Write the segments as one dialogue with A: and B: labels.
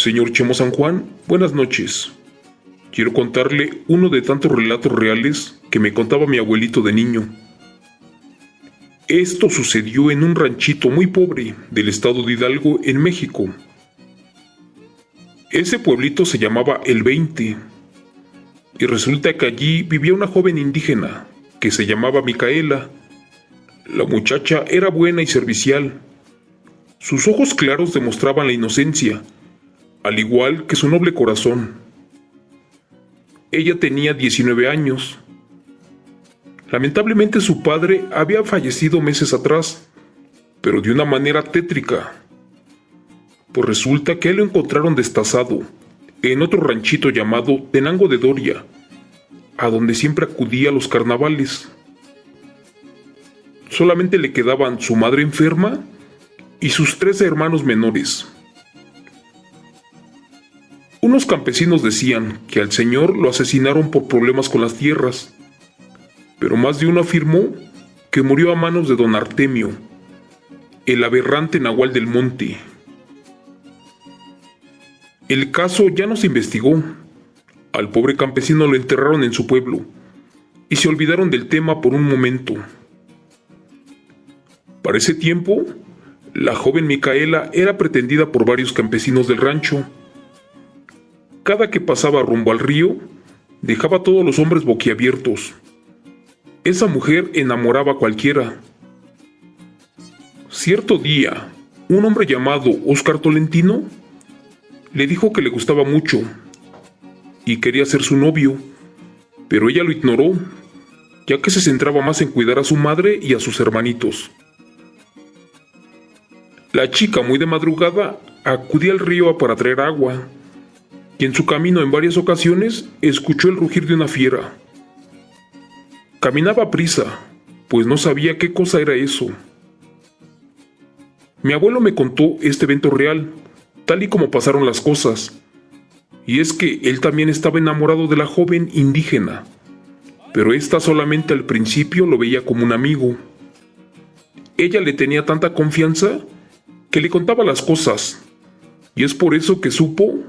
A: Señor Chemo San Juan, buenas noches. Quiero contarle uno de tantos relatos reales que me contaba mi abuelito de niño. Esto sucedió en un ranchito muy pobre del estado de Hidalgo, en México. Ese pueblito se llamaba El 20, y resulta que allí vivía una joven indígena que se llamaba Micaela. La muchacha era buena y servicial. Sus ojos claros demostraban la inocencia, al igual que su noble corazón. Ella tenía 19 años. Lamentablemente su padre había fallecido meses atrás, pero de una manera tétrica. Pues resulta que lo encontraron destazado en otro ranchito llamado Tenango de Doria, a donde siempre acudía a los carnavales. Solamente le quedaban su madre enferma y sus 3 hermanos menores. Unos campesinos decían que al señor lo asesinaron por problemas con las tierras, pero más de uno afirmó que murió a manos de don Artemio, el aberrante nahual del monte. El caso ya no se investigó. Al pobre campesino lo enterraron en su pueblo y se olvidaron del tema por un momento. Para ese tiempo, la joven Micaela era pretendida por varios campesinos del rancho. Cada que pasaba rumbo al río, dejaba a todos los hombres boquiabiertos. Esa mujer enamoraba a cualquiera. Cierto día, un hombre llamado Óscar Tolentino le dijo que le gustaba mucho y quería ser su novio, pero ella lo ignoró, ya que se centraba más en cuidar a su madre y a sus hermanitos. La chica, muy de madrugada, acudía al río para traer agua, y en su camino en varias ocasiones escuchó el rugir de una fiera. Caminaba a prisa, pues no sabía qué cosa era eso. Mi abuelo me contó este evento real, tal y como pasaron las cosas, y es que él también estaba enamorado de la joven indígena, pero ésta solamente al principio lo veía como un amigo. Ella le tenía tanta confianza que le contaba las cosas, y es por eso que supo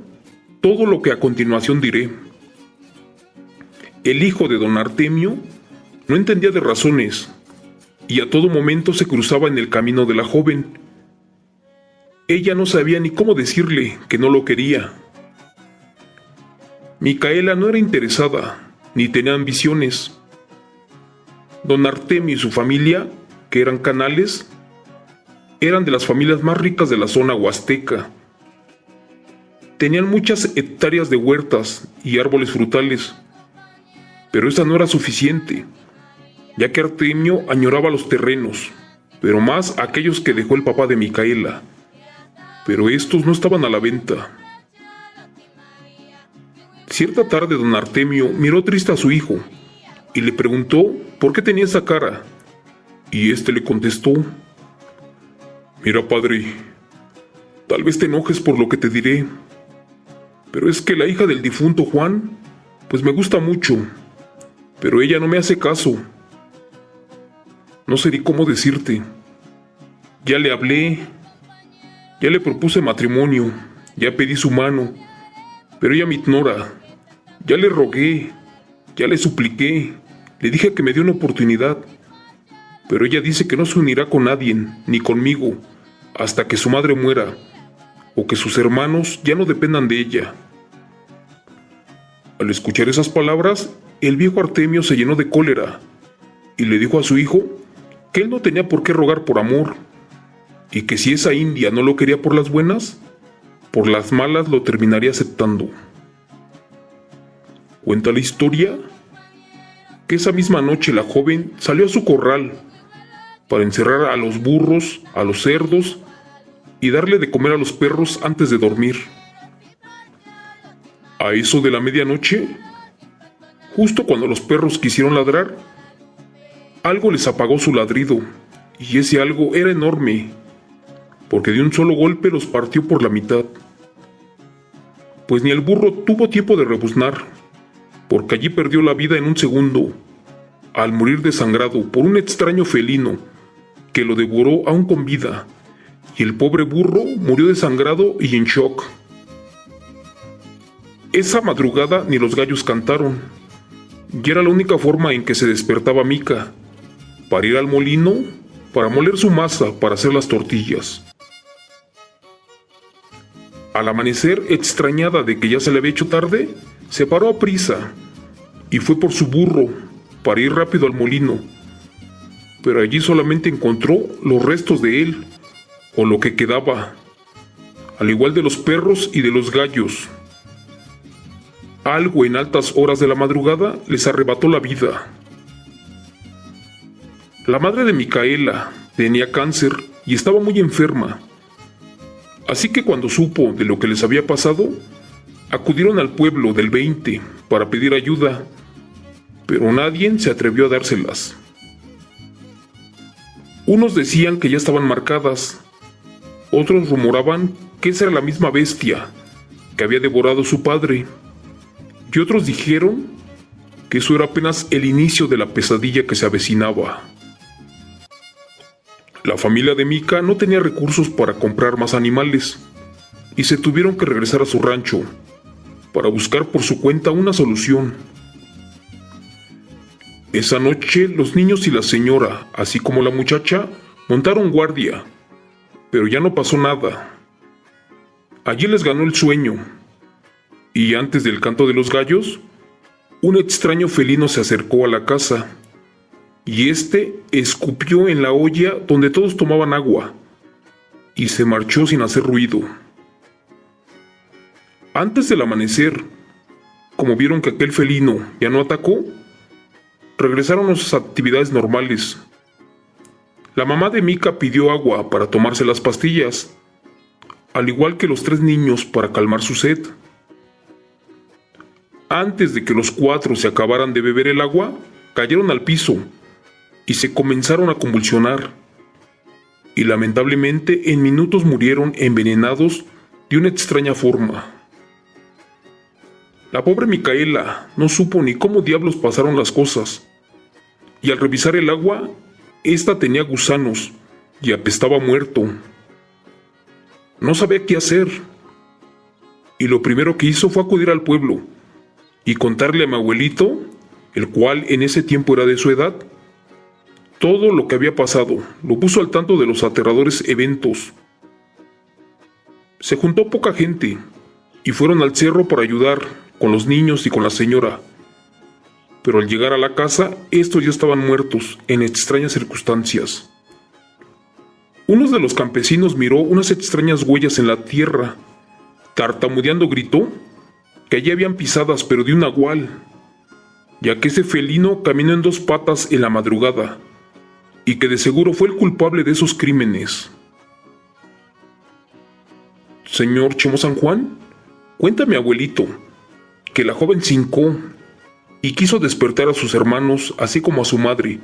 A: todo lo que a continuación diré. El hijo de don Artemio no entendía de razones, y a todo momento se cruzaba en el camino de la joven. Ella no sabía ni cómo decirle que no lo quería. Micaela no era interesada, ni tenía ambiciones. Don Artemio y su familia, que eran canales, eran de las familias más ricas de la zona huasteca. Tenían muchas hectáreas de huertas y árboles frutales, pero esa no era suficiente, ya que Artemio añoraba los terrenos, pero más aquellos que dejó el papá de Micaela, pero estos no estaban a la venta. Cierta tarde don Artemio miró triste a su hijo y le preguntó por qué tenía esa cara, y éste le contestó: «Mira, padre, tal vez te enojes por lo que te diré, pero es que la hija del difunto Juan, pues me gusta mucho, pero ella no me hace caso. No sé ni cómo decirte. Ya le hablé, ya le propuse matrimonio, ya pedí su mano, pero ella me ignora. Ya le rogué, ya le supliqué, le dije que me dé una oportunidad, pero ella dice que no se unirá con nadie, ni conmigo, hasta que su madre muera, o que sus hermanos ya no dependan de ella». Al escuchar esas palabras, el viejo Artemio se llenó de cólera y le dijo a su hijo que él no tenía por qué rogar por amor, y que si esa india no lo quería por las buenas, por las malas lo terminaría aceptando. Cuenta la historia que esa misma noche la joven salió a su corral para encerrar a los burros, a los cerdos y darle de comer a los perros antes de dormir. A eso de la medianoche, justo cuando los perros quisieron ladrar, algo les apagó su ladrido, y ese algo era enorme, porque de un solo golpe los partió por la mitad. Pues ni el burro tuvo tiempo de rebuznar, porque allí perdió la vida en un segundo, al morir desangrado por un extraño felino que lo devoró aún con vida, y el pobre burro murió desangrado y en shock. Esa madrugada ni los gallos cantaron, y era la única forma en que se despertaba Mica, para ir al molino, para moler su masa para hacer las tortillas. Al amanecer, extrañada de que ya se le había hecho tarde, se paró a prisa y fue por su burro para ir rápido al molino, pero allí solamente encontró los restos de él, o lo que quedaba, al igual de los perros y de los gallos. Algo en altas horas de la madrugada les arrebató la vida. La madre de Micaela tenía cáncer y estaba muy enferma, así que cuando supo de lo que les había pasado, acudieron al pueblo del 20 para pedir ayuda, pero nadie se atrevió a dárselas. Unos decían que ya estaban marcadas, otros rumoraban que esa era la misma bestia que había devorado a su padre, y otros dijeron que eso era apenas el inicio de la pesadilla que se avecinaba. La familia de Mica no tenía recursos para comprar más animales, y se tuvieron que regresar a su rancho para buscar por su cuenta una solución. Esa noche los niños y la señora, así como la muchacha, montaron guardia, pero ya no pasó nada. Allí les ganó el sueño, y antes del canto de los gallos, un extraño felino se acercó a la casa, y este escupió en la olla donde todos tomaban agua, y se marchó sin hacer ruido. Antes del amanecer, como vieron que aquel felino ya no atacó, regresaron a sus actividades normales. La mamá de Mica pidió agua para tomarse las pastillas, al igual que los 3 niños para calmar su sed. Antes de que los 4 se acabaran de beber el agua, cayeron al piso y se comenzaron a convulsionar, y lamentablemente en minutos murieron envenenados de una extraña forma. La pobre Micaela no supo ni cómo diablos pasaron las cosas, y al revisar el agua, ésta tenía gusanos y apestaba muerto. No sabía qué hacer, y lo primero que hizo fue acudir al pueblo y contarle a mi abuelito, el cual en ese tiempo era de su edad, todo lo que había pasado. Lo puso al tanto de los aterradores eventos. Se juntó poca gente y fueron al cerro para ayudar con los niños y con la señora, pero al llegar a la casa, estos ya estaban muertos en extrañas circunstancias. Uno de los campesinos miró unas extrañas huellas en la tierra. Tartamudeando gritó que allí habían pisadas, pero de un nahual, ya que ese felino caminó en 2 patas en la madrugada, y que de seguro fue el culpable de esos crímenes. Señor Chemo San Juan, cuenta mi abuelito que la joven se hincó y quiso despertar a sus hermanos, así como a su madre,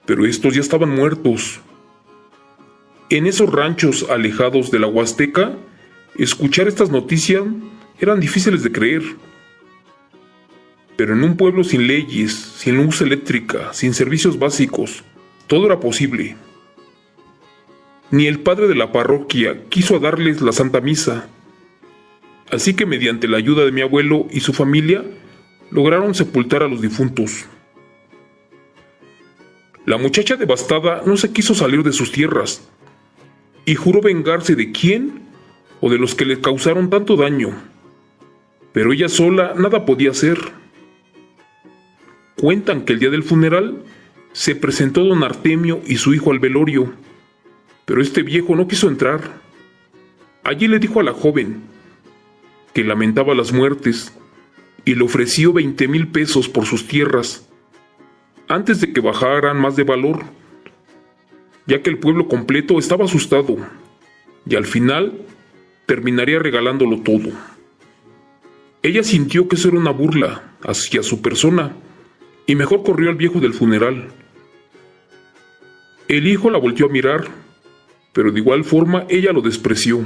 A: pero estos ya estaban muertos. En esos ranchos alejados de la Huasteca, escuchar estas noticias eran difíciles de creer. Pero en un pueblo sin leyes, sin luz eléctrica, sin servicios básicos, todo era posible. Ni el padre de la parroquia quiso darles la Santa Misa, así que mediante la ayuda de mi abuelo y su familia, lograron sepultar a los difuntos. La muchacha devastada no se quiso salir de sus tierras, y juró vengarse de quién o de los que le causaron tanto daño, pero ella sola nada podía hacer. Cuentan que el día del funeral se presentó don Artemio y su hijo al velorio, pero este viejo no quiso entrar. Allí le dijo a la joven que lamentaba las muertes y le ofreció 20,000 pesos por sus tierras, antes de que bajaran más de valor, ya que el pueblo completo estaba asustado, y al final terminaría regalándolo todo. Ella sintió que eso era una burla hacia su persona, y mejor corrió al viejo del funeral. El hijo la volteó a mirar, pero de igual forma ella lo despreció.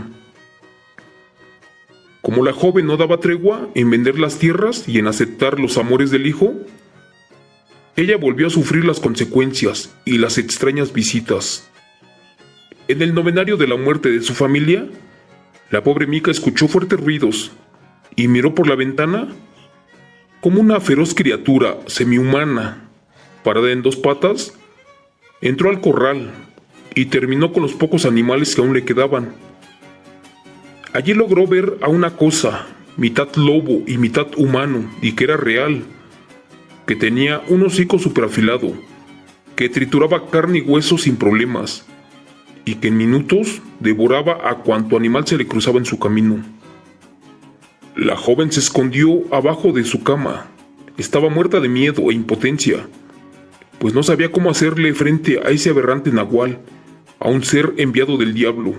A: Como la joven no daba tregua en vender las tierras y en aceptar los amores del hijo, ella volvió a sufrir las consecuencias y las extrañas visitas. En el novenario de la muerte de su familia, la pobre Mica escuchó fuertes ruidos y miró por la ventana como una feroz criatura semihumana, parada en dos patas, entró al corral y terminó con los pocos animales que aún le quedaban. Allí logró ver a una cosa, mitad lobo y mitad humano, y que era real, que tenía un hocico superafilado, que trituraba carne y hueso sin problemas, y que en minutos devoraba a cuanto animal se le cruzaba en su camino. La joven se escondió abajo de su cama. Estaba muerta de miedo e impotencia, pues no sabía cómo hacerle frente a ese aberrante nahual, a un ser enviado del diablo.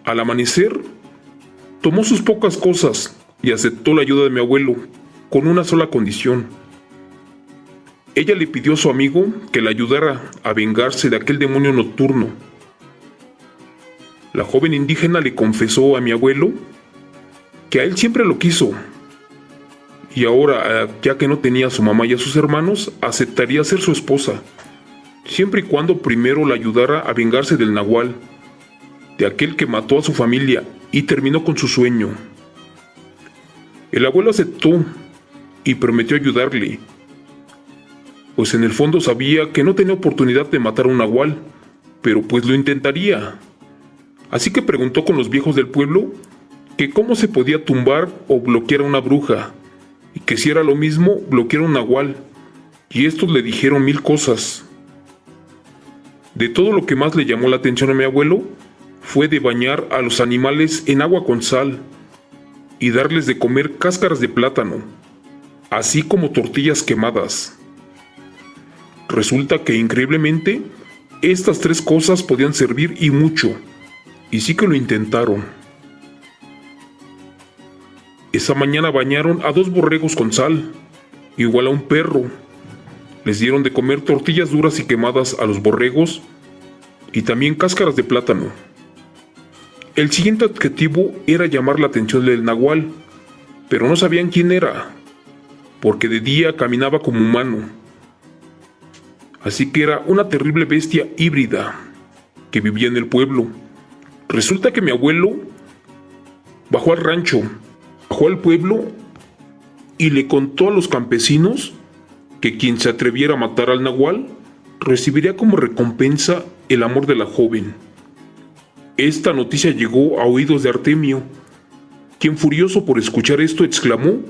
A: Al amanecer, tomó sus pocas cosas y aceptó la ayuda de mi abuelo, con una sola condición. Ella le pidió a su amigo que la ayudara a vengarse de aquel demonio nocturno. La joven indígena le confesó a mi abuelo que a él siempre lo quiso, y ahora, ya que no tenía a su mamá y a sus hermanos, aceptaría ser su esposa, siempre y cuando primero la ayudara a vengarse del nahual, de aquel que mató a su familia y terminó con su sueño. El abuelo aceptó y prometió ayudarle, pues en el fondo sabía que no tenía oportunidad de matar a un nahual, pero pues lo intentaría. Así que preguntó con los viejos del pueblo que cómo se podía tumbar o bloquear a una bruja, y que si era lo mismo bloquear a un nahual, y estos le dijeron 1000 cosas. De todo, lo que más le llamó la atención a mi abuelo fue de bañar a los animales en agua con sal y darles de comer cáscaras de plátano, así como tortillas quemadas. Resulta que increíblemente estas 3 cosas podían servir y mucho, y sí que lo intentaron. Esa mañana bañaron a 2 borregos con sal, igual a un perro. Les dieron de comer tortillas duras y quemadas a los borregos y también cáscaras de plátano. El siguiente objetivo era llamar la atención del nahual, pero no sabían quién era, porque de día caminaba como humano. Así que era una terrible bestia híbrida que vivía en el pueblo. Resulta que mi abuelo bajó al rancho, bajó al pueblo y le contó a los campesinos que quien se atreviera a matar al nahual recibiría como recompensa el amor de la joven. Esta noticia llegó a oídos de Artemio, quien, furioso por escuchar esto, exclamó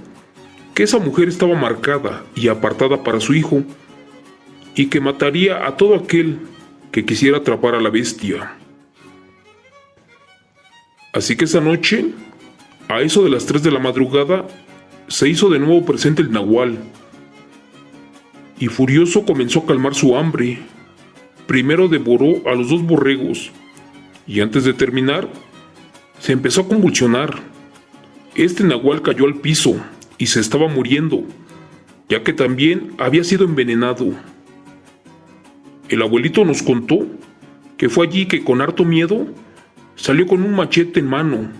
A: que esa mujer estaba marcada y apartada para su hijo, y que mataría a todo aquel que quisiera atrapar a la bestia. Así que esa noche, a eso de las 3 de la madrugada, se hizo de nuevo presente el nahual, y furioso comenzó a calmar su hambre. Primero devoró a los 2 borregos, y antes de terminar, se empezó a convulsionar. Este nahual cayó al piso y se estaba muriendo, ya que también había sido envenenado. El abuelito nos contó que fue allí que, con harto miedo, salió con un machete en mano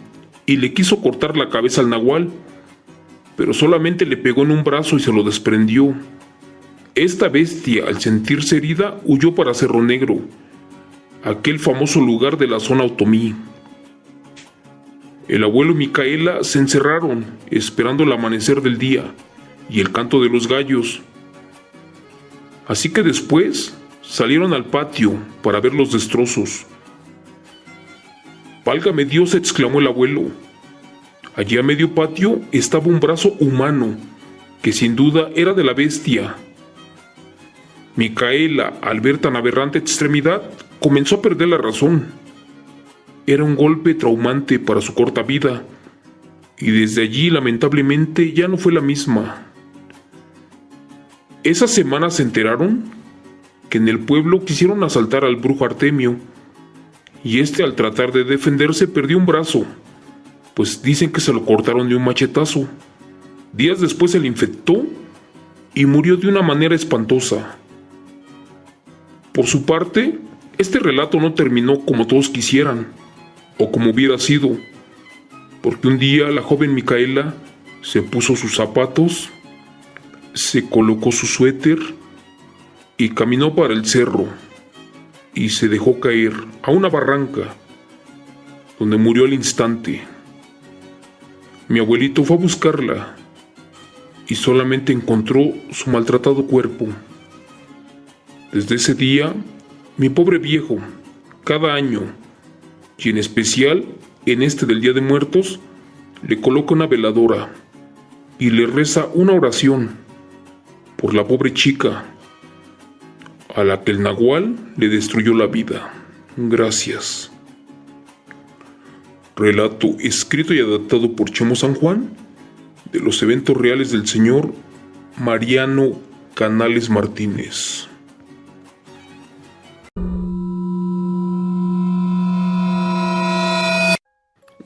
A: y le quiso cortar la cabeza al nahual, pero solamente le pegó en un brazo y se lo desprendió. Esta bestia, al sentirse herida, huyó para Cerro Negro, aquel famoso lugar de la zona otomí. El abuelo y Micaela se encerraron esperando el amanecer del día y el canto de los gallos. Así que después salieron al patio para ver los destrozos. «Válgame Dios», exclamó el abuelo. Allí a medio patio estaba un brazo humano, que sin duda era de la bestia. Micaela, al ver tan aberrante extremidad, comenzó a perder la razón. Era un golpe traumante para su corta vida, y desde allí lamentablemente ya no fue la misma. Esa semana se enteraron que en el pueblo quisieron asaltar al brujo Artemio, y este, al tratar de defenderse, perdió un brazo, pues dicen que se lo cortaron de un machetazo. Días después se le infectó y murió de una manera espantosa. Por su parte, este relato no terminó como todos quisieran, o como hubiera sido, porque un día la joven Micaela se puso sus zapatos, se colocó su suéter y caminó para el cerro, y se dejó caer a una barranca, donde murió al instante. Mi abuelito fue a buscarla y solamente encontró su maltratado cuerpo. Desde ese día, mi pobre viejo, cada año, y en especial en este del Día de Muertos, le coloca una veladora y le reza una oración por la pobre chica a la que el nahual le destruyó la vida. Gracias. Relato escrito y adaptado por Chemo San Juan de los eventos reales del señor Mariano Canales Martínez.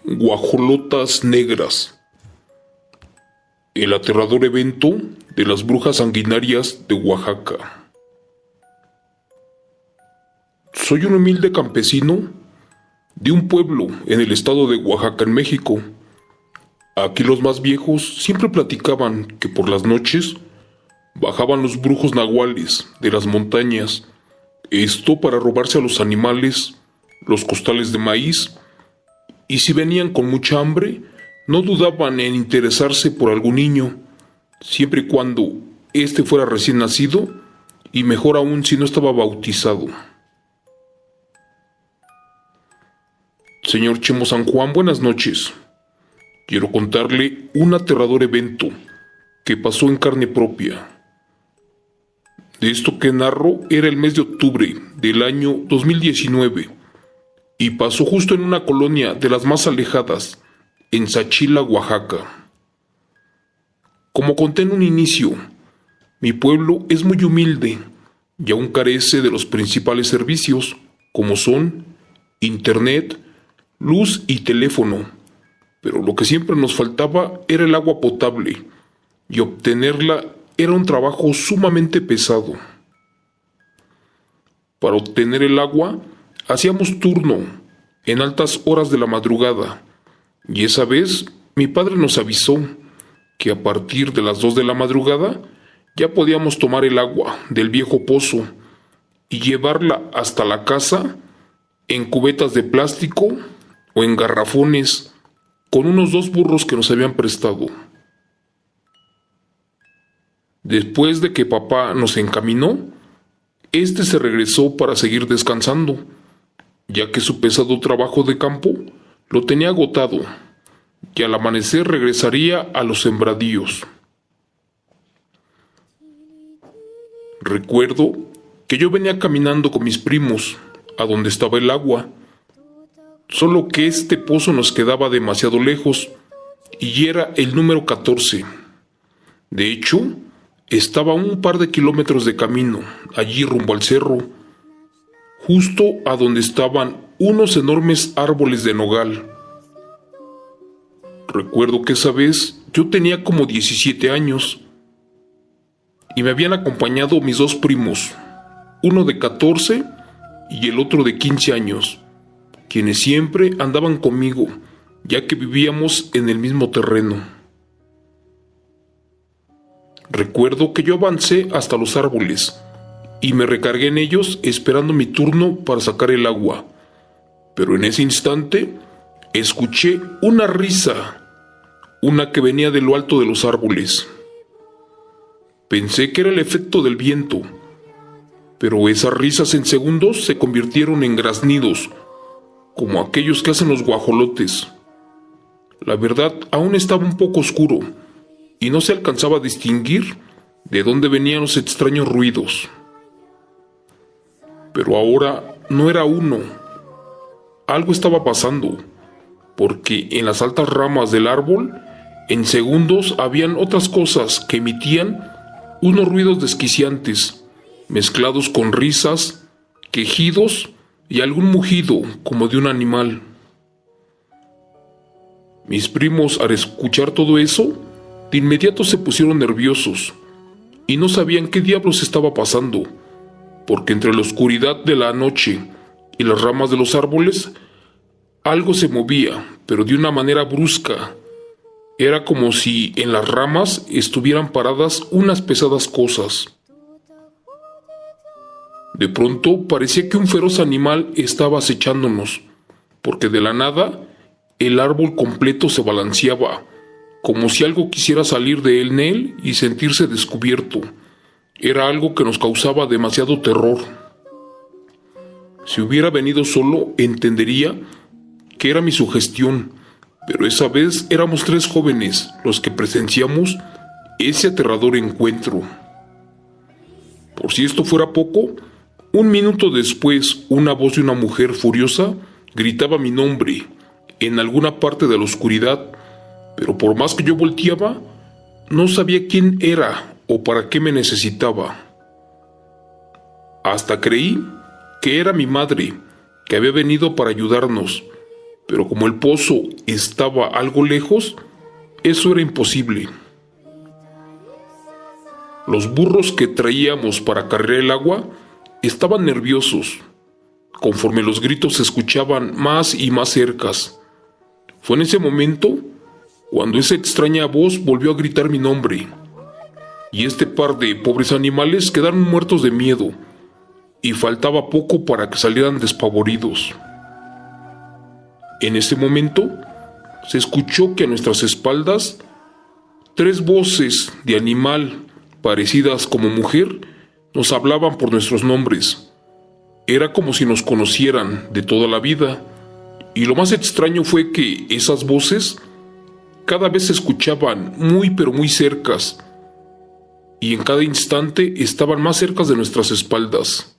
A: Guajolotas negras. El aterrador evento de las brujas sanguinarias de Oaxaca. Soy un humilde campesino de un pueblo en el estado de Oaxaca, en México. Aquí los más viejos siempre platicaban que por las noches bajaban los brujos nahuales de las montañas, esto para robarse a los animales, los costales de maíz, y si venían con mucha hambre, no dudaban en interesarse por algún niño, siempre y cuando éste fuera recién nacido, y mejor aún si no estaba bautizado. Señor Chemo San Juan, buenas noches. Quiero contarle un aterrador evento que pasó en carne propia. De esto que narro era el mes de octubre del año 2019 y pasó justo en una colonia de las más alejadas, en Sachila, Oaxaca. Como conté en un inicio, mi pueblo es muy humilde y aún carece de los principales servicios, como son internet, luz y teléfono, pero lo que siempre nos faltaba era el agua potable, y obtenerla era un trabajo sumamente pesado. Para obtener el agua, hacíamos turno en altas horas de la madrugada, y esa vez mi padre nos avisó que a partir de las 2 de la madrugada ya podíamos tomar el agua del viejo pozo y llevarla hasta la casa en cubetas de plástico o en garrafones con unos 2 burros que nos habían prestado. Después de que papá nos encaminó, este se regresó para seguir descansando, ya que su pesado trabajo de campo lo tenía agotado, y al amanecer regresaría a los sembradíos. Recuerdo que yo venía caminando con mis primos a donde estaba el agua, solo que este pozo nos quedaba demasiado lejos y era el número 14. De hecho, estaba a un par de kilómetros de camino, allí rumbo al cerro, justo a donde estaban unos enormes árboles de nogal. Recuerdo que esa vez yo tenía como 17 años y me habían acompañado mis 2 primos, uno de 14 y el otro de 15 años, quienes siempre andaban conmigo, ya que vivíamos en el mismo terreno. Recuerdo que yo avancé hasta los árboles y me recargué en ellos esperando mi turno para sacar el agua, pero en ese instante escuché una risa, una que venía de lo alto de los árboles. Pensé que era el efecto del viento, pero esas risas en segundos se convirtieron en graznidos, como aquellos que hacen los guajolotes. La verdad, aún estaba un poco oscuro y no se alcanzaba a distinguir de dónde venían los extraños ruidos. Pero ahora no era uno. Algo estaba pasando, porque en las altas ramas del árbol, en segundos habían otras cosas que emitían unos ruidos desquiciantes, mezclados con risas, quejidos y algún mugido como de un animal. Mis primos, al escuchar todo eso, de inmediato se pusieron nerviosos y no sabían qué diablos estaba pasando, porque entre la oscuridad de la noche y las ramas de los árboles, algo se movía, pero de una manera brusca. Era como si en las ramas estuvieran paradas unas pesadas cosas. De pronto parecía que un feroz animal estaba acechándonos, porque de la nada el árbol completo se balanceaba, como si algo quisiera salir de él y sentirse descubierto. Era algo que nos causaba demasiado terror. Si hubiera venido solo, entendería que era mi sugestión, pero esa vez éramos 3 jóvenes los que presenciamos ese aterrador encuentro. Por si esto fuera poco, 1 minuto después, una voz de una mujer furiosa gritaba mi nombre en alguna parte de la oscuridad, pero por más que yo volteaba, no sabía quién era o para qué me necesitaba. Hasta creí que era mi madre, que había venido para ayudarnos, pero como el pozo estaba algo lejos, eso era imposible. Los burros que traíamos para cargar el agua estaban nerviosos, conforme los gritos se escuchaban más y más cercas. Fue en ese momento cuando esa extraña voz volvió a gritar mi nombre, y este par de pobres animales quedaron muertos de miedo, y faltaba poco para que salieran despavoridos. En ese momento se escuchó que a nuestras espaldas 3 voces de animal parecidas como mujer nos hablaban por nuestros nombres. Era como si nos conocieran de toda la vida, y lo más extraño fue que esas voces cada vez se escuchaban muy pero muy cercas, y en cada instante estaban más cerca de nuestras espaldas.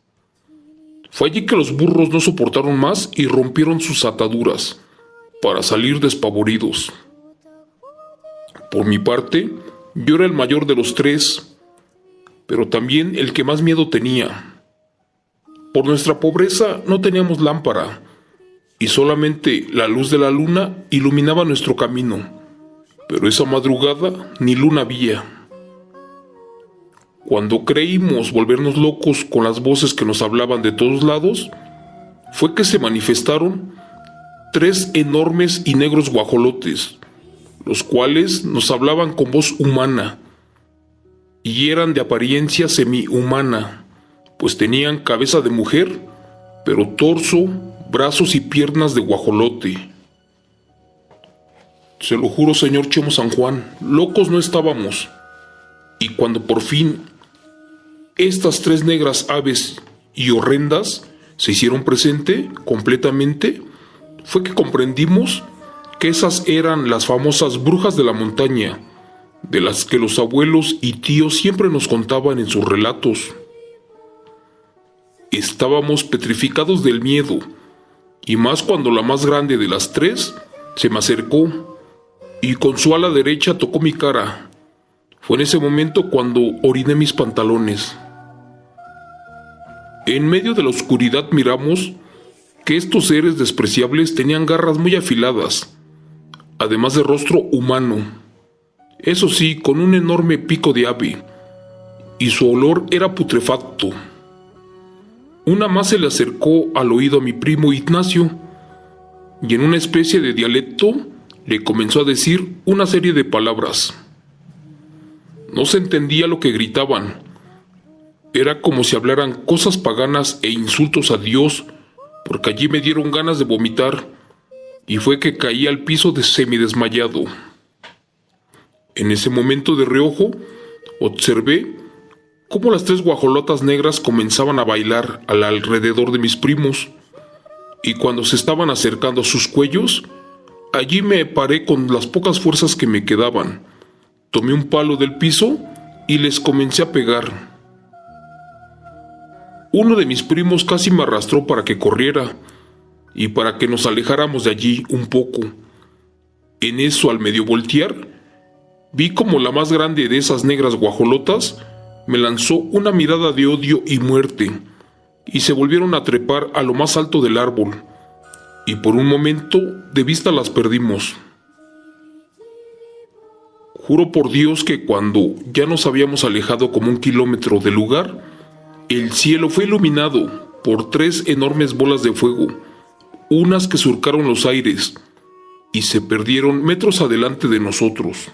A: Fue allí que los burros no soportaron más y rompieron sus ataduras para salir despavoridos. Por mi parte, yo era el mayor de los 3, pero también el que más miedo tenía. Por nuestra pobreza no teníamos lámpara, y solamente la luz de la luna iluminaba nuestro camino, pero esa madrugada ni luna había. Cuando creímos volvernos locos con las voces que nos hablaban de todos lados, fue que se manifestaron 3 enormes y negros guajolotes, los cuales nos hablaban con voz humana, y eran de apariencia semi-humana, pues tenían cabeza de mujer, pero torso, brazos y piernas de guajolote. Se lo juro, señor Chemo San Juan, locos no estábamos. Y cuando por fin estas 3 negras aves y horrendas se hicieron presente completamente, fue que comprendimos que esas eran las famosas brujas de la montaña, de las que los abuelos y tíos siempre nos contaban en sus relatos. Estábamos petrificados del miedo, y más cuando la más grande de las 3 se me acercó y con su ala derecha tocó mi cara. Fue en ese momento cuando oriné mis pantalones. En medio de la oscuridad miramos que estos seres despreciables tenían garras muy afiladas, además de rostro humano, eso sí, con un enorme pico de ave, y su olor era putrefacto. Una más se le acercó al oído a mi primo Ignacio, y en una especie de dialecto le comenzó a decir una serie de palabras. No se entendía lo que gritaban. Era como si hablaran cosas paganas e insultos a Dios, porque allí me dieron ganas de vomitar, y fue que caí al piso semidesmayado. En ese momento de reojo, observé cómo las 3 guajolotas negras comenzaban a bailar alrededor de mis primos, y cuando se estaban acercando a sus cuellos, allí me paré con las pocas fuerzas que me quedaban. Tomé un palo del piso y les comencé a pegar. Uno de mis primos casi me arrastró para que corriera y para que nos alejáramos de allí un poco. En eso, al medio voltear, vi como la más grande de esas negras guajolotas me lanzó una mirada de odio y muerte, y se volvieron a trepar a lo más alto del árbol, y por un momento de vista las perdimos. Juro por Dios que cuando ya nos habíamos alejado como 1 kilómetro del lugar, el cielo fue iluminado por 3 enormes bolas de fuego, unas que surcaron los aires y se perdieron metros adelante de nosotros.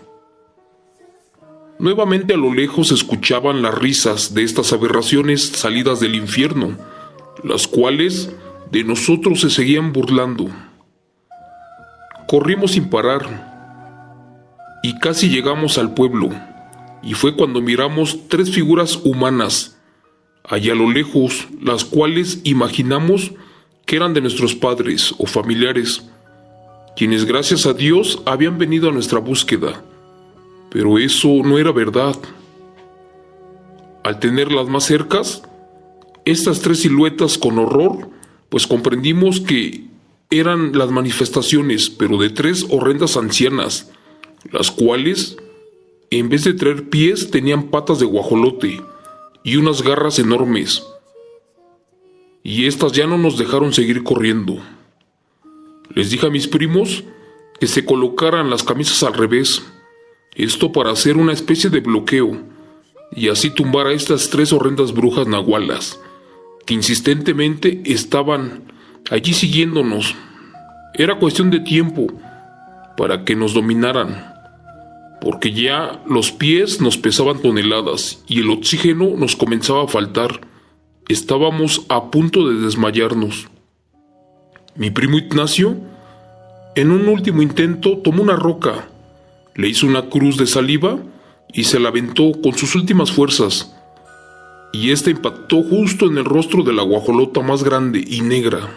A: Nuevamente a lo lejos se escuchaban las risas de estas aberraciones salidas del infierno, las cuales de nosotros se seguían burlando. Corrimos sin parar. y casi llegamos al pueblo, y fue cuando miramos 3 figuras humanas, allá a lo lejos, las cuales imaginamos que eran de nuestros padres o familiares, quienes gracias a Dios habían venido a nuestra búsqueda, pero eso no era verdad. Al tenerlas más cercas, estas 3 siluetas con horror, pues comprendimos que eran las manifestaciones, pero de 3 horrendas ancianas, las cuales, en vez de traer pies, tenían patas de guajolote y unas garras enormes. Y estas ya no nos dejaron seguir corriendo. Les dije a mis primos que se colocaran las camisas al revés, esto para hacer una especie de bloqueo, y así tumbar a estas 3 horrendas brujas nahualas, que insistentemente estaban allí siguiéndonos. Era cuestión de tiempo para que nos dominaran, porque ya los pies nos pesaban toneladas y el oxígeno nos comenzaba a faltar. Estábamos a punto de desmayarnos. Mi primo Ignacio, en un último intento, tomó una roca, le hizo una cruz de saliva y se la aventó con sus últimas fuerzas, y esta impactó justo en el rostro de la guajolota más grande y negra.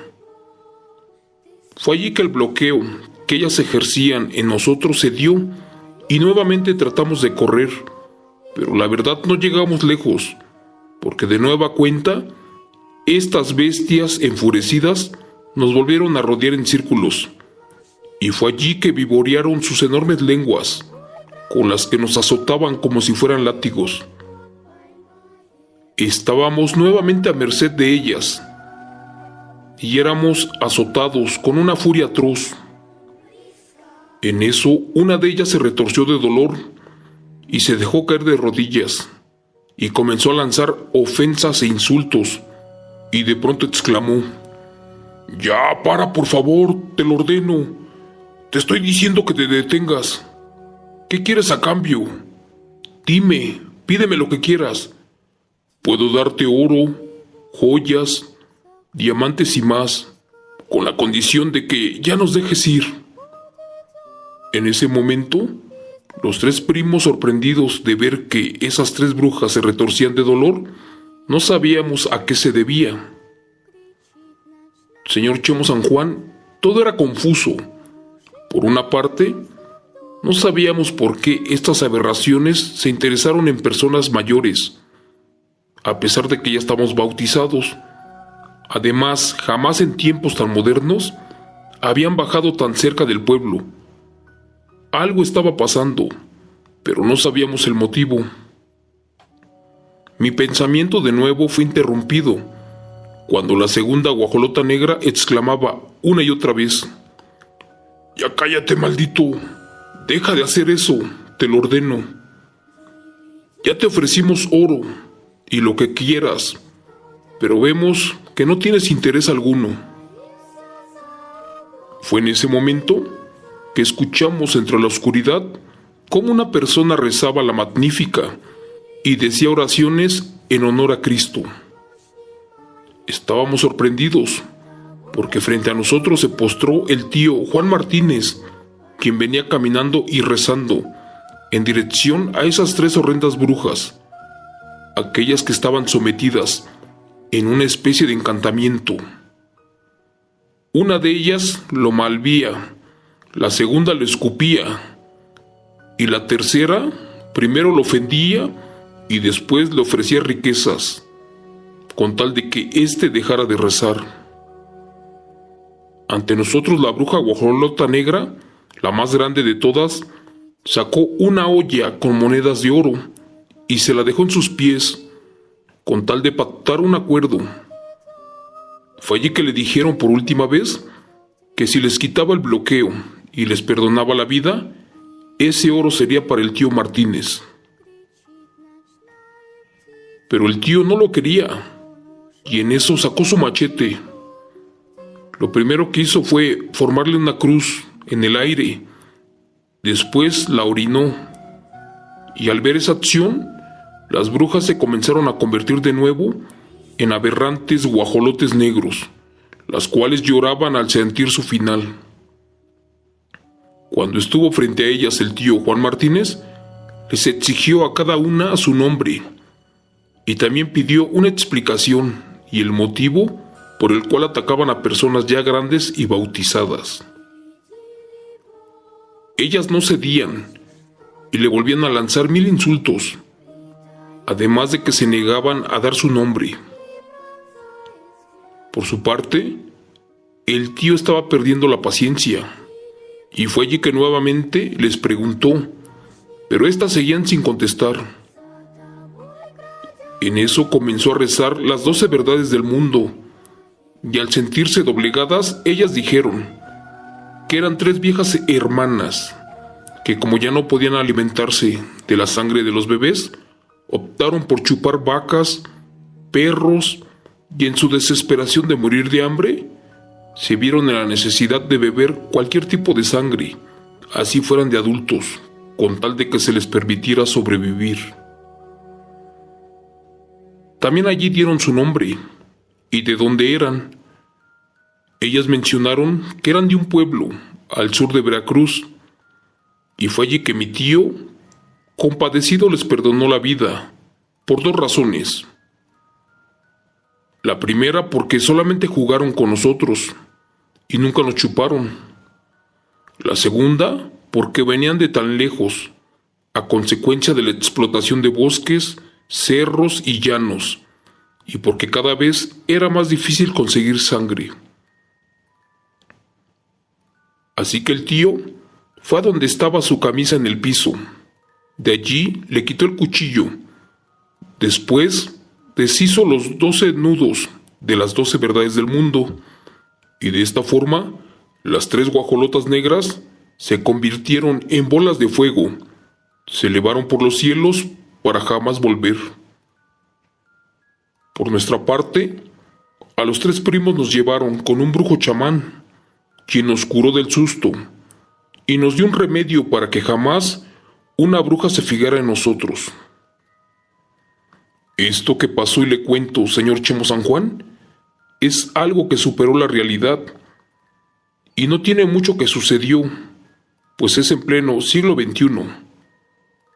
A: Fue allí que el bloqueo que ellas ejercían en nosotros se dio, y nuevamente tratamos de correr, pero la verdad no llegamos lejos, porque de nueva cuenta, estas bestias enfurecidas nos volvieron a rodear en círculos, y fue allí que vivorearon sus enormes lenguas, con las que nos azotaban como si fueran látigos. Estábamos nuevamente a merced de ellas, y éramos azotados con una furia atroz. En eso, una de ellas se retorció de dolor y se dejó caer de rodillas, y comenzó a lanzar ofensas e insultos, y de pronto exclamó: «Ya, para, por favor, te lo ordeno. Te estoy diciendo que te detengas. ¿Qué quieres a cambio? Dime, pídeme lo que quieras. Puedo darte oro, joyas, diamantes y más, con la condición de que ya nos dejes ir». En ese momento, los 3 primos, sorprendidos de ver que esas 3 brujas se retorcían de dolor, no sabíamos a qué se debía. Señor Chemo San Juan, todo era confuso. Por una parte, no sabíamos por qué estas aberraciones se interesaron en personas mayores, a pesar de que ya estamos bautizados. Además, jamás en tiempos tan modernos habían bajado tan cerca del pueblo. Algo estaba pasando, pero no sabíamos el motivo. Mi pensamiento de nuevo fue interrumpido cuando la segunda guajolota negra exclamaba una y otra vez: «Ya cállate, maldito. Deja de hacer eso, te lo ordeno. Ya te ofrecimos oro y lo que quieras, pero vemos que no tienes interés alguno». Fue en ese momento que escuchamos entre la oscuridad cómo una persona rezaba la Magnífica y decía oraciones en honor a Cristo. Estábamos sorprendidos, porque frente a nosotros se postró el tío Juan Martínez, quien venía caminando y rezando en dirección a esas 3 horrendas brujas, aquellas que estaban sometidas en una especie de encantamiento. Una de ellas lo malvía, la segunda lo escupía, y la tercera primero lo ofendía y después le ofrecía riquezas, con tal de que éste dejara de rezar. Ante nosotros la bruja guajolota negra, la más grande de todas, sacó una olla con monedas de oro y se la dejó en sus pies, con tal de pactar un acuerdo. Fue allí que le dijeron por última vez que si les quitaba el bloqueo y les perdonaba la vida, ese oro sería para el tío Martínez. Pero el tío no lo quería, y en eso sacó su machete. Lo primero que hizo fue formarle una cruz en el aire. Después la orinó, y al ver esa acción, las brujas se comenzaron a convertir de nuevo en aberrantes guajolotes negros, las cuales lloraban al sentir su final. Cuando estuvo frente a ellas el tío Juan Martínez, les exigió a cada una su nombre y también pidió una explicación y el motivo por el cual atacaban a personas ya grandes y bautizadas. Ellas no cedían y le volvían a lanzar 1000 insultos, además de que se negaban a dar su nombre. Por su parte, el tío estaba perdiendo la paciencia y fue allí que nuevamente les preguntó, pero éstas seguían sin contestar. En eso comenzó a rezar las 12 verdades del mundo, y al sentirse doblegadas, ellas dijeron que eran 3 viejas hermanas, que como ya no podían alimentarse de la sangre de los bebés, optaron por chupar vacas, perros, y en su desesperación de morir de hambre, se vieron en la necesidad de beber cualquier tipo de sangre, así fueran de adultos, con tal de que se les permitiera sobrevivir. También allí dieron su nombre y de dónde eran. Ellas mencionaron que eran de un pueblo al sur de Veracruz, y fue allí que mi tío, compadecido, les perdonó la vida por 2 razones. La primera, porque solamente jugaron con nosotros y nunca nos chuparon. La segunda, porque venían de tan lejos, a consecuencia de la explotación de bosques, cerros y llanos, y porque cada vez era más difícil conseguir sangre. Así que el tío fue a donde estaba su camisa en el piso. De allí le quitó el cuchillo. Después deshizo los 12 nudos de las 12 verdades del mundo, y de esta forma las 3 guajolotas negras se convirtieron en bolas de fuego, se elevaron por los cielos para jamás volver. Por nuestra parte, a los 3 primos nos llevaron con un brujo chamán, quien nos curó del susto y nos dio un remedio para que jamás una bruja se fijara en nosotros. Esto que pasó y le cuento, señor Chemo San Juan, es algo que superó la realidad y no tiene mucho que sucedió, pues es en pleno siglo XXI.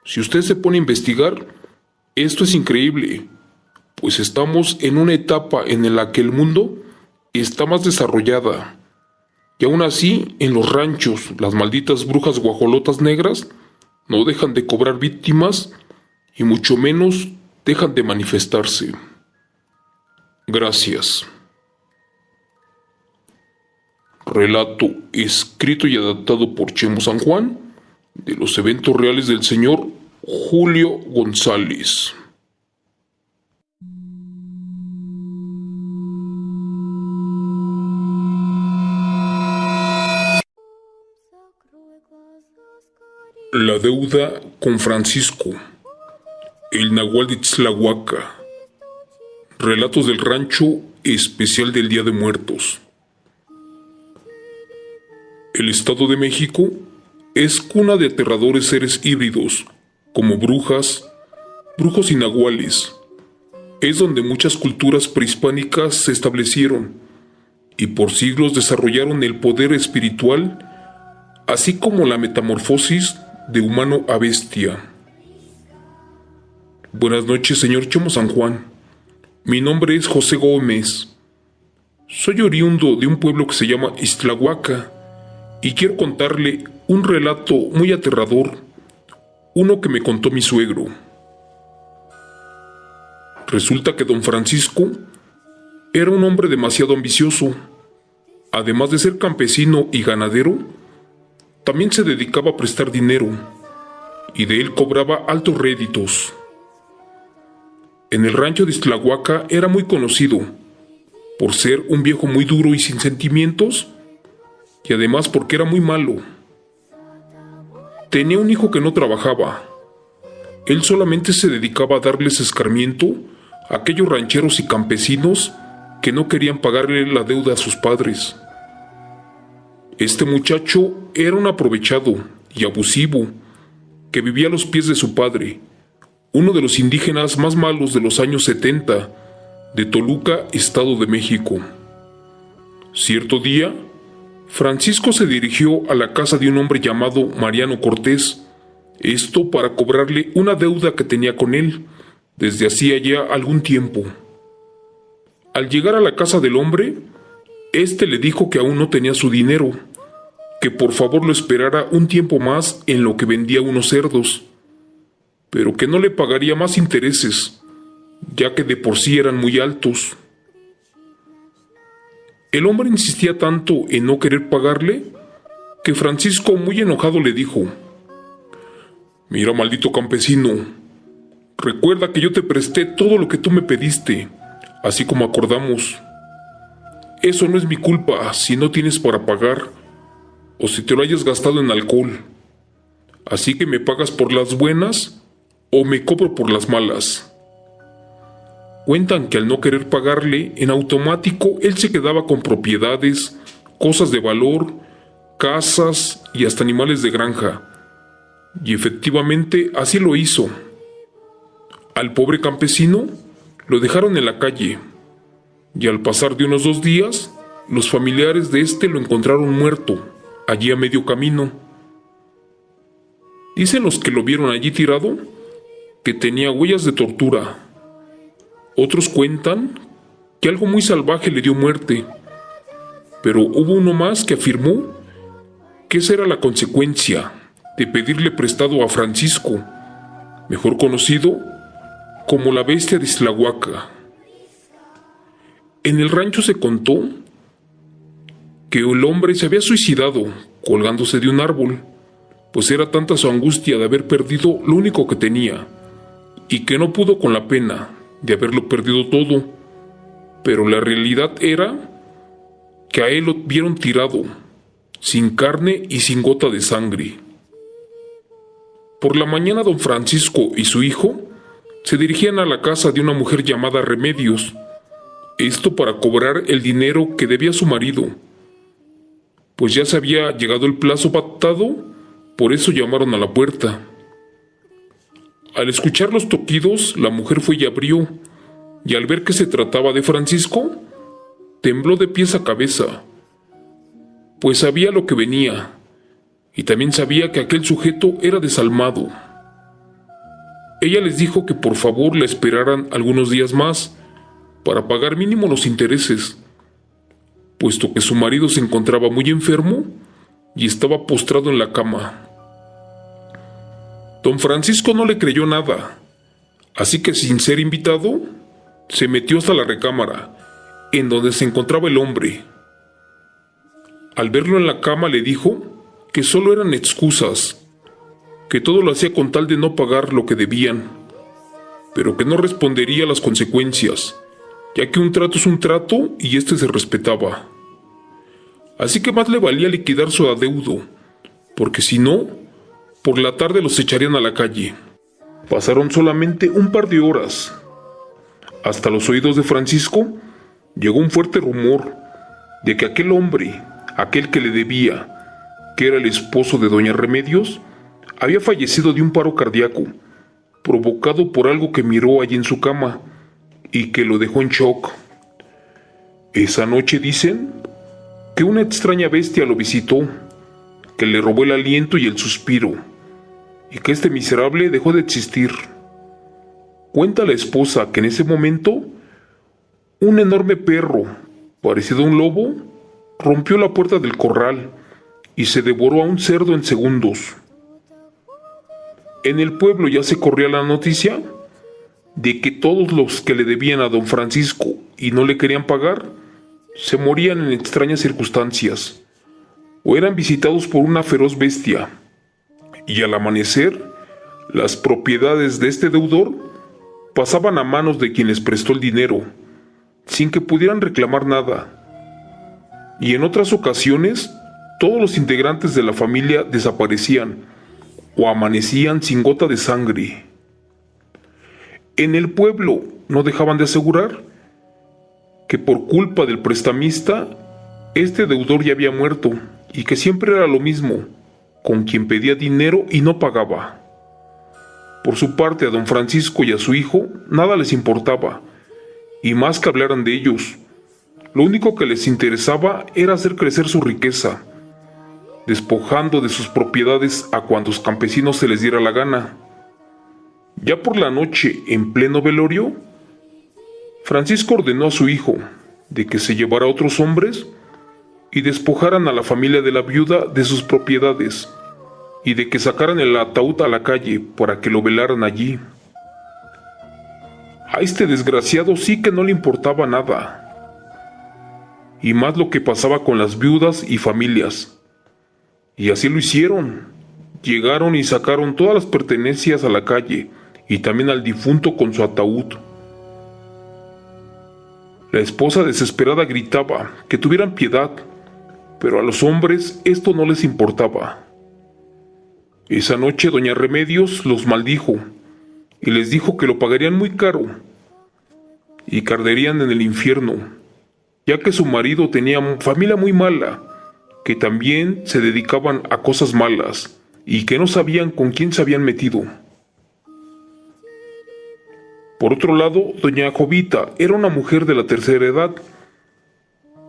A: Si usted se pone a investigar, esto es increíble, pues estamos en una etapa en la que el mundo está más desarrollada, y aún así en los ranchos las malditas brujas guajolotas negras no dejan de cobrar víctimas y mucho menos dejan de manifestarse. Gracias. Relato escrito y adaptado por Chemo San Juan de los eventos reales del señor Julio González. La deuda con Francisco, el Nahual de Ixtlahuaca. Relatos del rancho especial del Día de Muertos. El Estado de México es cuna de aterradores seres híbridos, como brujas, brujos y nahuales. Es donde muchas culturas prehispánicas se establecieron y por siglos desarrollaron el poder espiritual, así como la metamorfosis de humano a bestia. Buenas noches, señor Chemo San Juan. Mi nombre es José Gómez. Soy oriundo de un pueblo que se llama Ixtlahuaca y quiero contarle un relato muy aterrador, uno que me contó mi suegro. Resulta que don Francisco era un hombre demasiado ambicioso. Además de ser campesino y ganadero, también se dedicaba a prestar dinero, y de él cobraba altos réditos. En el rancho de Ixtlahuaca era muy conocido por ser un viejo muy duro y sin sentimientos, y además porque era muy malo. Tenía un hijo que no trabajaba. Él solamente se dedicaba a darles escarmiento a aquellos rancheros y campesinos que no querían pagarle la deuda a sus padres. Este muchacho era un aprovechado y abusivo que vivía a los pies de su padre, uno de los indígenas más malos de los años 70 de Toluca, Estado de México. Cierto día, Francisco se dirigió a la casa de un hombre llamado Mariano Cortés, esto para cobrarle una deuda que tenía con él desde hacía ya algún tiempo. Al llegar a la casa del hombre, éste le dijo que aún no tenía su dinero, que por favor lo esperara un tiempo más en lo que vendía unos cerdos, pero que no le pagaría más intereses, ya que de por sí eran muy altos. El hombre insistía tanto en no querer pagarle, que Francisco, muy enojado, le dijo: «Mira, maldito campesino, recuerda que yo te presté todo lo que tú me pediste, así como acordamos. Eso no es mi culpa si no tienes para pagar, o si te lo hayas gastado en alcohol. Así que me pagas por las buenas, o me cobro por las malas». Cuentan que al no querer pagarle, en automático él se quedaba con propiedades, cosas de valor, casas y hasta animales de granja. Y efectivamente así lo hizo. Al pobre campesino lo dejaron en la calle, y al pasar de unos 2 días, los familiares de este lo encontraron muerto, allí a medio camino. Dicen los que lo vieron allí tirado, que tenía huellas de tortura. Otros cuentan que algo muy salvaje le dio muerte, pero hubo uno más que afirmó que esa era la consecuencia de pedirle prestado a Francisco, mejor conocido como la bestia de Islahuaca. En el rancho se contó que el hombre se había suicidado colgándose de un árbol, pues era tanta su angustia de haber perdido lo único que tenía, y que no pudo con la pena de haberlo perdido todo, pero la realidad era que a él lo vieron tirado, sin carne y sin gota de sangre. Por la mañana don Francisco y su hijo se dirigían a la casa de una mujer llamada Remedios, esto para cobrar el dinero que debía su marido, pues ya se había llegado el plazo pactado, por eso llamaron a la puerta. Al escuchar los toquidos, la mujer fue y abrió, y al ver que se trataba de Francisco, tembló de pies a cabeza, pues sabía lo que venía, y también sabía que aquel sujeto era desalmado. Ella les dijo que por favor la esperaran algunos días más, para pagar mínimo los intereses, puesto que su marido se encontraba muy enfermo y estaba postrado en la cama. Don Francisco no le creyó nada, así que sin ser invitado, se metió hasta la recámara, en donde se encontraba el hombre. Al verlo en la cama le dijo que solo eran excusas, que todo lo hacía con tal de no pagar lo que debían, pero que no respondería a las consecuencias, ya que un trato es un trato y éste se respetaba. Así que más le valía liquidar su adeudo, porque si no, por la tarde los echarían a la calle. Pasaron solamente un par de horas. Hasta los oídos de Francisco llegó un fuerte rumor de que aquel hombre, aquel que le debía, que era el esposo de doña Remedios, había fallecido de un paro cardíaco, provocado por algo que miró allí en su cama y que lo dejó en shock. Esa noche dicen que una extraña bestia lo visitó, que le robó el aliento y el suspiro, y que este miserable dejó de existir. Cuenta la esposa que en ese momento un enorme perro, parecido a un lobo, rompió la puerta del corral y se devoró a un cerdo en segundos. En el pueblo ya se corría la noticia de que todos los que le debían a don Francisco y no le querían pagar, se morían en extrañas circunstancias, o eran visitados por una feroz bestia, y al amanecer, las propiedades de este deudor pasaban a manos de quien les prestó el dinero, sin que pudieran reclamar nada. Y en otras ocasiones, todos los integrantes de la familia desaparecían, o amanecían sin gota de sangre. En el pueblo no dejaban de asegurar que por culpa del prestamista, este deudor ya había muerto, y que siempre era lo mismo, con quien pedía dinero y no pagaba. Por su parte, a don Francisco y a su hijo nada les importaba, y más que hablaran de ellos, Lo único que les interesaba era hacer crecer su riqueza, despojando de sus propiedades a cuantos campesinos se les diera la gana. Ya por la noche, en pleno velorio, Francisco ordenó a su hijo de que se llevara a otros hombres y despojaran a la familia de la viuda de sus propiedades y de que sacaran el ataúd a la calle para que lo velaran allí. A este desgraciado sí que no le importaba nada, y más lo que pasaba con las viudas y familias. Y así lo hicieron. Llegaron y sacaron todas las pertenencias a la calle y también al difunto con su ataúd. La esposa desesperada gritaba que tuvieran piedad, pero a los hombres esto no les importaba. Esa noche doña Remedios los maldijo y les dijo que lo pagarían muy caro y que arderían en el infierno, ya que su marido tenía familia muy mala, que también se dedicaban a cosas malas y que no sabían con quién se habían metido. Por otro lado, doña Jovita era una mujer de la tercera edad,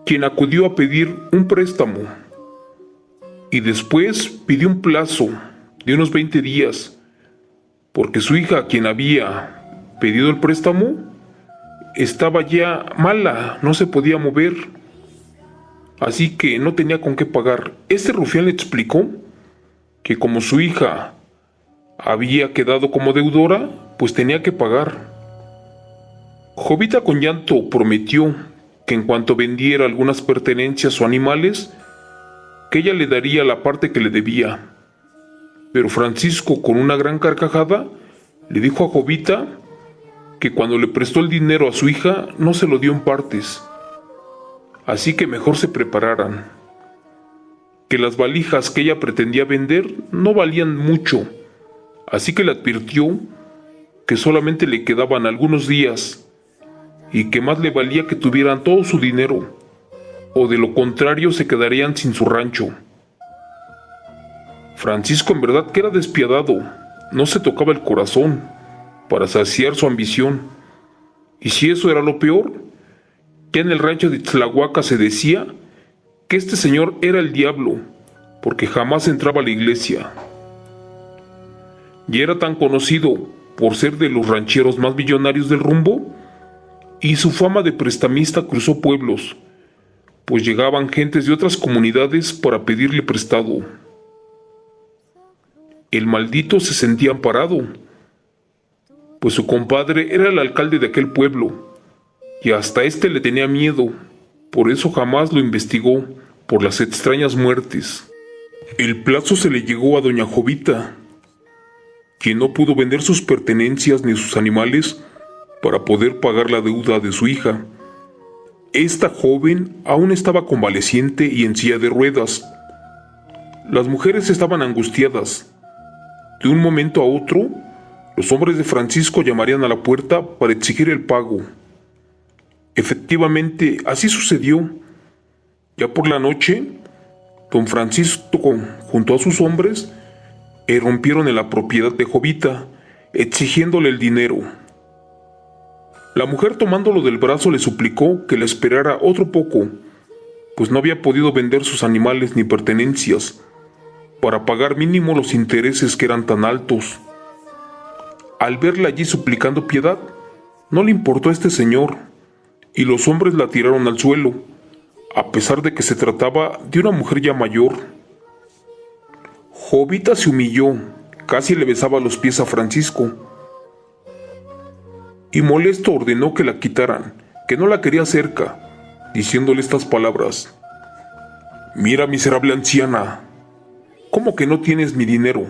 A: quien acudió a pedir un préstamo y después pidió un plazo de unos 20 días, porque su hija, quien había pedido el préstamo, estaba ya mala, no se podía mover, así que no tenía con qué pagar. Este rufián le explicó que como su hija había quedado como deudora, pues tenía que pagar. Jovita con llanto prometió que en cuanto vendiera algunas pertenencias o animales, que ella le daría la parte que le debía. Pero Francisco, con una gran carcajada, le dijo a Jovita que cuando le prestó el dinero a su hija no se lo dio en partes, así que mejor se prepararan, que las valijas que ella pretendía vender no valían mucho, así que le advirtió que solamente le quedaban algunos días y que más le valía que tuvieran todo su dinero, o de lo contrario se quedarían sin su rancho. Francisco en verdad que era despiadado, no se tocaba el corazón para saciar su ambición, y si eso era lo peor, ya en el rancho de Tlahuaca se decía que este señor era el diablo, porque jamás entraba a la iglesia. Y era tan conocido por ser de los rancheros más millonarios del rumbo, y su fama de prestamista cruzó pueblos, pues llegaban gentes de otras comunidades para pedirle prestado. El maldito se sentía amparado, pues su compadre era el alcalde de aquel pueblo, y hasta éste le tenía miedo, por eso jamás lo investigó por las extrañas muertes. El plazo se le llegó a doña Jovita, quien no pudo vender sus pertenencias ni sus animales para poder pagar la deuda de su hija. Esta joven aún estaba convaleciente y en silla de ruedas. Las mujeres estaban angustiadas. De un momento a otro, los hombres de Francisco llamarían a la puerta para exigir el pago. Efectivamente, así sucedió. Ya por la noche, don Francisco, junto a sus hombres, irrumpieron en la propiedad de Jovita, exigiéndole el dinero. La mujer, tomándolo del brazo, le suplicó que le esperara otro poco, pues no había podido vender sus animales ni pertenencias para pagar mínimo los intereses que eran tan altos. Al verla allí suplicando piedad, no le importó a este señor, y los hombres la tiraron al suelo, a pesar de que se trataba de una mujer ya mayor. Jovita se humilló, casi le besaba los pies a Francisco, y molesto ordenó que la quitaran, que no la quería cerca, diciéndole estas palabras: «Mira, miserable anciana, ¿cómo que no tienes mi dinero?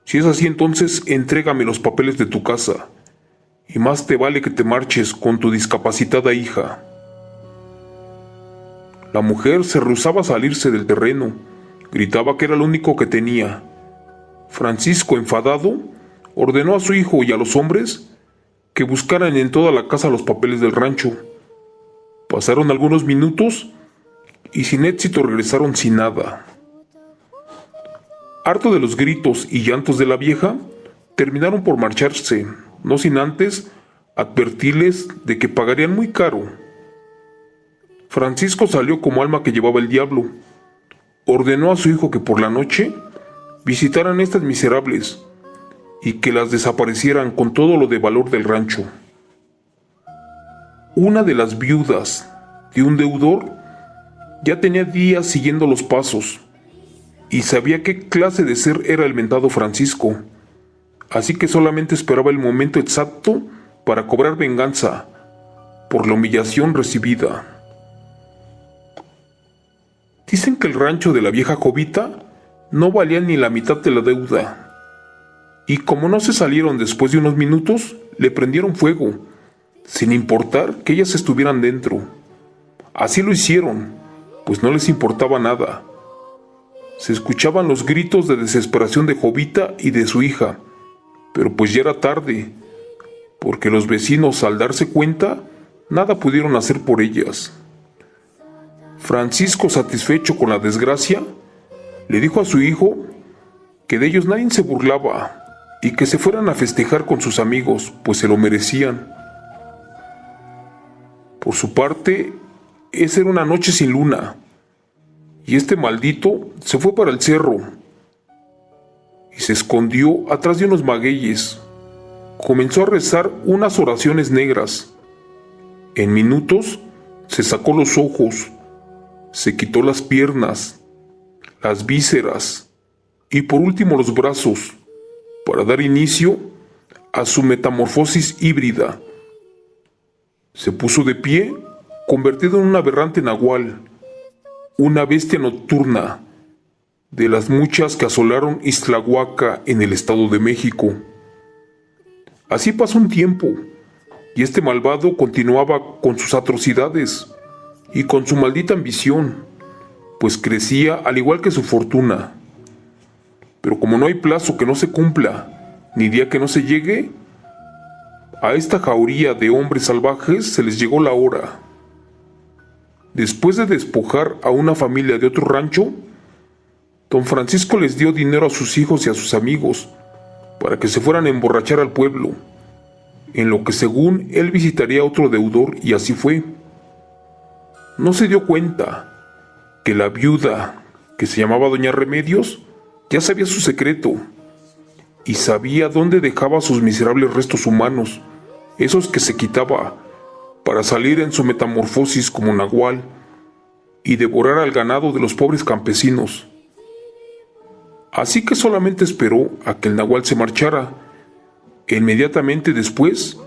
A: Si es así, entonces entrégame los papeles de tu casa, y más te vale que te marches con tu discapacitada hija». La mujer se rehusaba a salirse del terreno, gritaba que era lo único que tenía. Francisco, enfadado, ordenó a su hijo y a los hombres que buscaran en toda la casa los papeles del rancho. Pasaron algunos minutos y sin éxito regresaron sin nada. Harto de los gritos y llantos de la vieja, terminaron por marcharse, no sin antes advertirles de que pagarían muy caro. Francisco salió como alma que llevaba el diablo. Ordenó a su hijo que por la noche visitaran estas miserables y que las desaparecieran con todo lo de valor del rancho. Una de las viudas de un deudor ya tenía días siguiendo los pasos y sabía qué clase de ser era el mentado Francisco, así que solamente esperaba el momento exacto para cobrar venganza por la humillación recibida. Dicen que el rancho de la vieja Jovita no valía ni la mitad de la deuda, y como no se salieron después de unos minutos, le prendieron fuego, sin importar que ellas estuvieran dentro. Así lo hicieron, pues no les importaba nada. Se escuchaban los gritos de desesperación de Jovita y de su hija, pero pues ya era tarde, porque los vecinos, al darse cuenta, nada pudieron hacer por ellas. Francisco, satisfecho con la desgracia, le dijo a su hijo que de ellos nadie se burlaba y que se fueran a festejar con sus amigos, pues se lo merecían. Por su parte, esa era una noche sin luna, y este maldito se fue para el cerro y se escondió atrás de unos magueyes. Comenzó a rezar unas oraciones negras. En minutos se sacó los ojos, se quitó las piernas, las vísceras y por último los brazos, para dar inicio a su metamorfosis híbrida. Se puso de pie, convertido en un aberrante nahual, una bestia nocturna, de las muchas que asolaron Ixtlahuaca en el Estado de México. Así pasó un tiempo, y este malvado continuaba con sus atrocidades y con su maldita ambición, pues crecía al igual que su fortuna. Pero como no hay plazo que no se cumpla, ni día que no se llegue, a esta jauría de hombres salvajes se les llegó la hora. Después de despojar a una familia de otro rancho, don Francisco les dio dinero a sus hijos y a sus amigos para que se fueran a emborrachar al pueblo, en lo que según él visitaría a otro deudor, y así fue. No se dio cuenta que la viuda, que se llamaba Doña Remedios, ya sabía su secreto y sabía dónde dejaba sus miserables restos humanos, esos que se quitaba para salir en su metamorfosis como nahual y devorar al ganado de los pobres campesinos. Así que solamente esperó a que el nahual se marchara, e inmediatamente después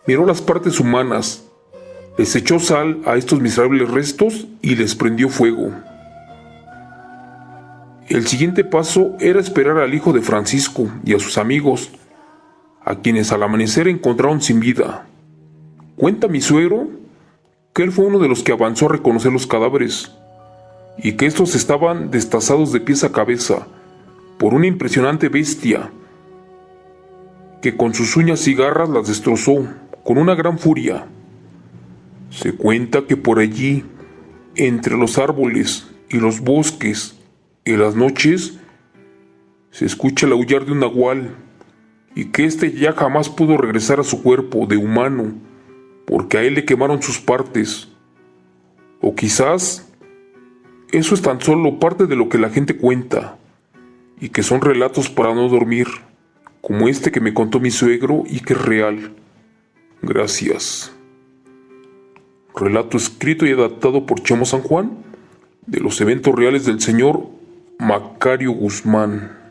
A: miró las partes humanas, les echó sal a estos miserables restos y les prendió fuego. El siguiente paso era esperar al hijo de Francisco y a sus amigos, a quienes al amanecer encontraron sin vida. Cuenta mi suegro que él fue uno de los que avanzó a reconocer los cadáveres, y que estos estaban destazados de pies a cabeza por una impresionante bestia que con sus uñas y garras las destrozó con una gran furia. Se cuenta que por allí, entre los árboles y los bosques, en las noches, se escucha el aullar de un nahual, y que éste ya jamás pudo regresar a su cuerpo de humano, porque a él le quemaron sus partes. O quizás eso es tan solo parte de lo que la gente cuenta, y que son relatos para no dormir, como este que me contó mi suegro y que es real. Gracias. Relato escrito y adaptado por Chemo San Juan, de los eventos reales del señor Macario Guzmán.